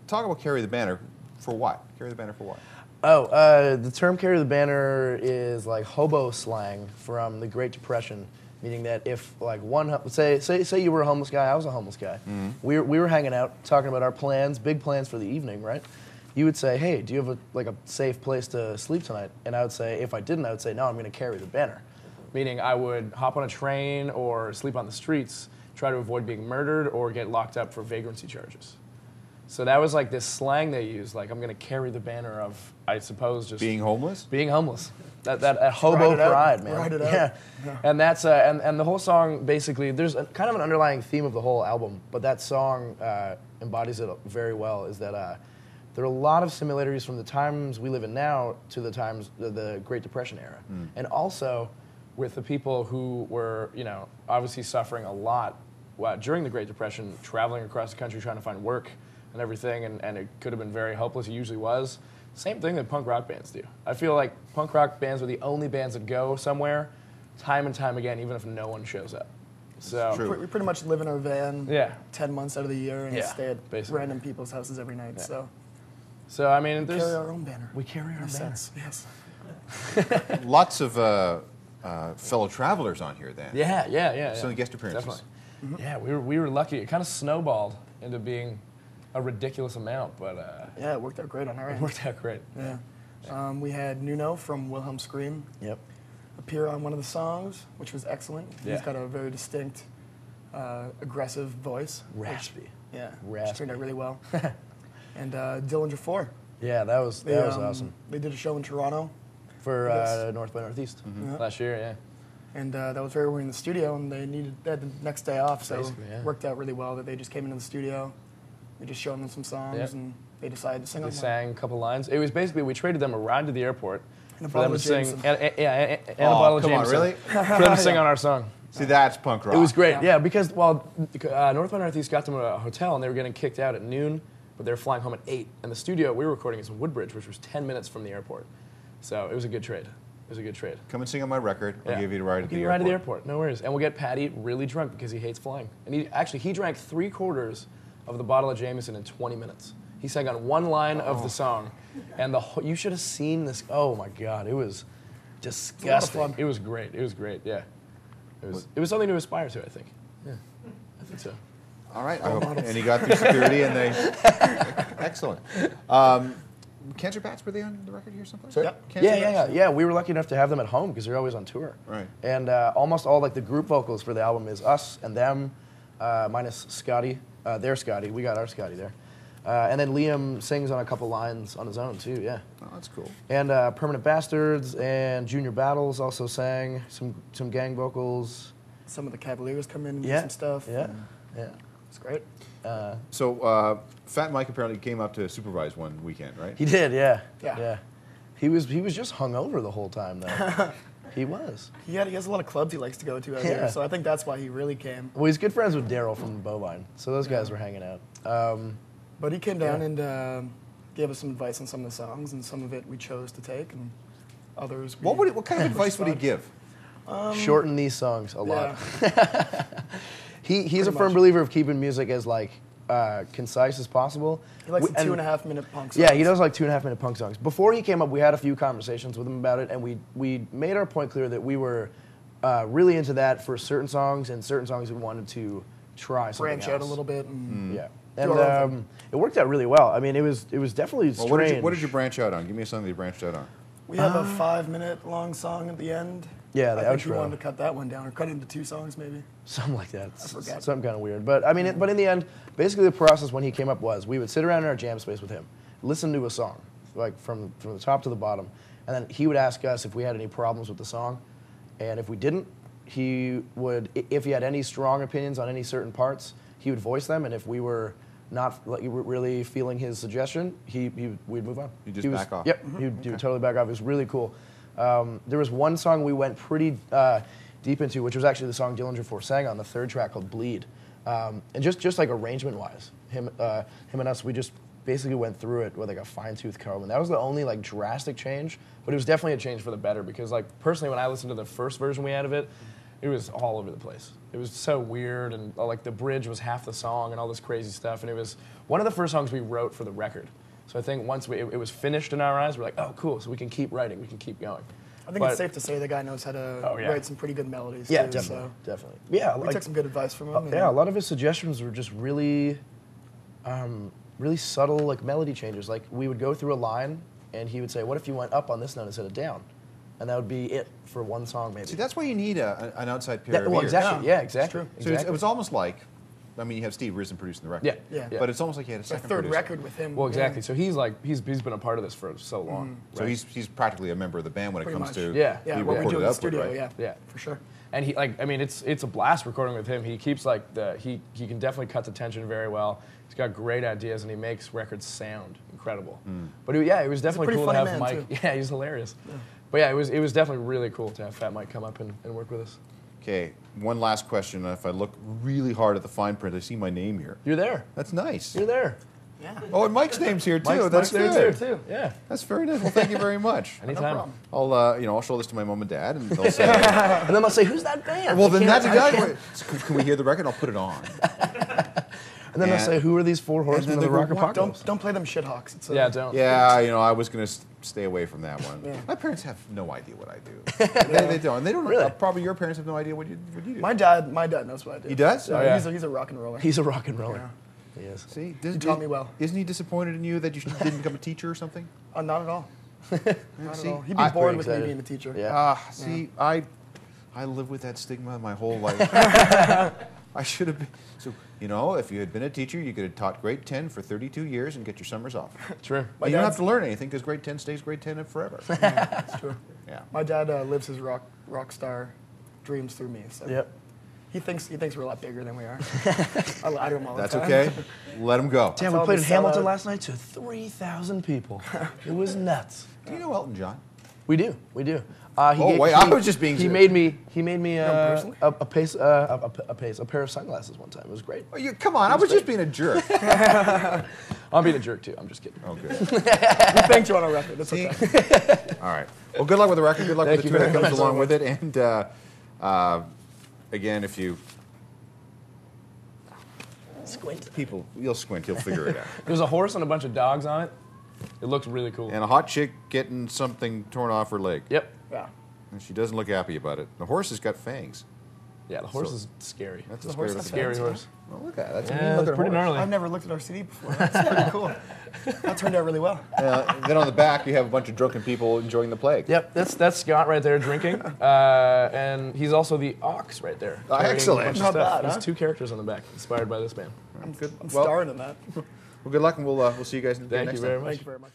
talk about carry the banner. For what? Carry the banner for what? Oh, the term carry the banner is like hobo slang from the Great Depression, meaning that if like say you were a homeless guy, I was a homeless guy. Mm-hmm. We were hanging out, talking about our plans, big plans for the evening, right? You would say, hey, do you have a safe place to sleep tonight? And I would say, if I didn't, I would say, no, I'm going to carry the banner. Meaning I would hop on a train or sleep on the streets, try to avoid being murdered or get locked up for vagrancy charges. So that was like this slang they used, like I'm going to carry the banner of, I suppose, just being homeless. Being homeless. That hobo pride, man. Ride it out. Yeah. And that's and the whole song basically, there's kind of an underlying theme of the whole album, but that song embodies it very well. Is that there are a lot of similarities from the times we live in now to the times the Great Depression era, and also with the people who were obviously suffering a lot during the Great Depression, traveling across the country trying to find work and everything, and it could have been very hopeless. It usually was. Same thing that punk rock bands do. I feel like punk rock bands are the only bands that go somewhere time and time again, even if no one shows up. So we pretty much live in our van 10 months out of the year and stay at basically random people's houses every night. Yeah. So I mean, we carry our own banner. We carry our banner. Yes. Lots of fellow travelers on here then. Yeah. Some guest appearances. Definitely. Mm-hmm. Yeah, we were lucky. It kind of snowballed into being a ridiculous amount, but yeah, it worked out great on our end. It worked out great. Yeah. We had Nuno from Wilhelm Scream appear on one of the songs, which was excellent. Yeah. He's got a very distinct, aggressive voice. Raspy. Which turned out really well. And Dillinger 4. Yeah, that was awesome. They did a show in Toronto. For North by Northeast last year, yeah. And that was where we were in the studio, and they had the next day off, so it worked out really well that they just came into the studio. We just showed them some songs, and they decided to sing them. They sang a couple lines. It was basically, we traded them a ride to the airport and for them to sing. And a oh, bottle of come Jameson. on, really? For them to sing on our song. See, that's punk rock. It was great, yeah, because, North by Northeast got them a hotel, and they were getting kicked out at noon, but they were flying home at 8. And the studio we were recording is in Woodbridge, which was 10 minutes from the airport. So it was a good trade. Come and sing on my record. I'll give you a ride to the airport. Give you a ride to the airport, no worries. And we'll get Patty really drunk because he hates flying. And he drank 3/4 of the bottle of Jameson in 20 minutes. He sang on one line of the song, and you should have seen this. Oh my God, it was disgusting. It was great. Yeah. It was something to aspire to, I think. Yeah, I think so. All right. And he got through security, and they excellent. Cancer Bats, were they on the record here someplace? Yep. Yeah. We were lucky enough to have them at home because they're always on tour. Right. And almost all the group vocals for the album is us and them, minus Scotty. Their Scotty. We got our Scotty there. And then Liam sings on a couple lines on his own too. Yeah. Oh, that's cool. And Permanent Bastards and Junior Battles also sang some gang vocals. Some of the Cavaliers come in and do some stuff. Yeah. It's great. So Fat Mike apparently came up to supervise one weekend, right? He did, yeah. He was just hungover the whole time though. He was. He has a lot of clubs he likes to go to out here, so I think that's why he really came. Well, he's good friends with Daryl from Bovine, so those guys were hanging out. But he came down and gave us some advice on some of the songs, and some of it we chose to take, and others. What kind of advice would he give? Shorten these songs a lot. He's a firm much. believer of keeping music as concise as possible. He likes the 2.5-minute punk songs. Yeah, he does like 2.5-minute punk songs. Before he came up, we had a few conversations with him about it, and we made our point clear that we were really into that for certain songs, and certain songs we wanted to try something branch else. out a little bit. And Yeah, and it worked out really well. I mean, it was definitely strange. What did you branch out on? Give me a song that you branched out on. We have a 5-minute long song at the end. Yeah, the I think outro. we wanted to cut that one down, or cut it into 2 songs maybe. Something like that. I forget. Something kind of weird. But I mean, but in the end, basically the process when he came up was we would sit around in our jam space with him, listen to a song, from the top to the bottom, and then he would ask us if we had any problems with the song, and if we didn't, he would, if he had any strong opinions on any certain parts, he would voice them, and if we were not really feeling his suggestion, we'd move on. He'd just back off. Yep, he would totally back off. It was really cool. There was one song we went pretty deep into, which was actually the song Dillinger 4 sang on, the 3rd track called Bleed. And just like arrangement-wise, him and us, we just basically went through it with a fine-tooth comb. And that was the only drastic change, but it was definitely a change for the better because personally when I listened to the first version we had of it, It was all over the place. It was so weird, and like the bridge was half the song and all this crazy stuff. And it was one of the first songs we wrote for the record. So I think once it was finished in our eyes, we're like, oh, cool. So we can keep writing. We can keep going. I think it's safe to say the guy knows how to write some pretty good melodies. Yeah, too, definitely, so. definitely. Yeah, We took some good advice from him. Yeah, a lot of his suggestions were just really, really subtle, like melody changes. Like we would go through a line, and he would say, "What if you went up on this note instead of down?" And that would be it for one song, maybe. See, that's why you need an outside pair of well, ears. exactly. Yeah, exactly. It's true. So Exactly. it was almost like, I mean, you have Steve Risen producing the record. Yeah. But it's almost like he had a It's our second third producer. record with him. Well, exactly. So he's been a part of this for so long. So right? he's practically a member of the band when it Pretty comes much. to Yeah. Yeah, be what we recorded do in the output, studio, right? Yeah. for sure. And it's a blast recording with him. He keeps like he can definitely cut the tension very well. He's got great ideas, and he makes records sound incredible. But it was definitely pretty cool to funny have man, Mike. too. Yeah, he's hilarious. Yeah. But yeah, it was definitely really cool to have Fat Mike come up and work with us. Okay, one last question. If I look really hard at the fine print, I see my name here. You're there. That's nice. You're there. Yeah. Oh, and Mike's name's here too. Mike's That's there good. too. Yeah. That's very nice. Well, thank you very much. Anytime. I'll show this to my mom and dad, and they'll say, And then they'll say, "Who's that band?" "Well, I then can't- that's I exactly." can't- Can we hear the record? I'll put it on. And then they'll say, "Who are these four horsemen of the they go, rock "What? apocalypse?" Don't play them shithawks. It's Yeah, don't. Yeah, I was going to stay away from that one. Yeah. My parents have no idea what I do. They don't. And they don't. Really? Probably your parents have no idea what you do. My dad knows what I do. He does? Yeah, Oh, yeah. He's a rock and roller. He's a rock and roller. Yeah. He is. See, He taught me well. Isn't he disappointed in you that you didn't become a teacher or something? Not at all. Not at See, all. He'd be I- bored with me excited. being a teacher. Yeah. See, I live with that stigma my whole life. I should have been. So, if you had been a teacher, you could have taught grade 10 for 32 years and get your summers off. True. You don't have to learn anything because grade 10 stays grade 10 forever. That's true. Yeah. My dad lives his rock star dreams through me. So Yep. he thinks we're a lot bigger than we are. I lie to him all the That's time. okay. Let him go. Damn, all we played the in Hamilton sellout. last night to 3,000 people. It was nuts. Do you know Elton John? We do. Wait, I was just being He serious. made me personally? a pair of sunglasses one time. It was great. Oh, come on, I was just being a jerk. I'm being a jerk too. I'm just kidding. Oh, good. We thanked you on our record. That's okay. All right. Well, good luck with the record. Good luck Thank with the you tour that very comes much. along with it. And again, if you Squint. you'll squint, you'll figure it out. There's a horse and a bunch of dogs on it. It looks really cool. And a hot chick getting something torn off her leg. Yep. Yeah. And she doesn't look happy about it. The horse has got fangs. Yeah, the horse So- is scary. That's a The horse scary has looking Scary fangs, horse. Oh, look at that. That's a Yeah, mean it's looking pretty horse. gnarly. I've never looked at our CD before. That's pretty cool. That turned out really well. Then on the back, you have a bunch of drunken people enjoying the plague. Yep, that's Scott right there drinking, and he's also the ox right there. Oh, carrying a excellent. bunch of Not stuff. bad, There's huh? 2 characters on the back, inspired by this band. I'm Good. I'm Well, starring in that. well, good luck, and we'll see you guys again Thank next you time. very much. Thank you very much.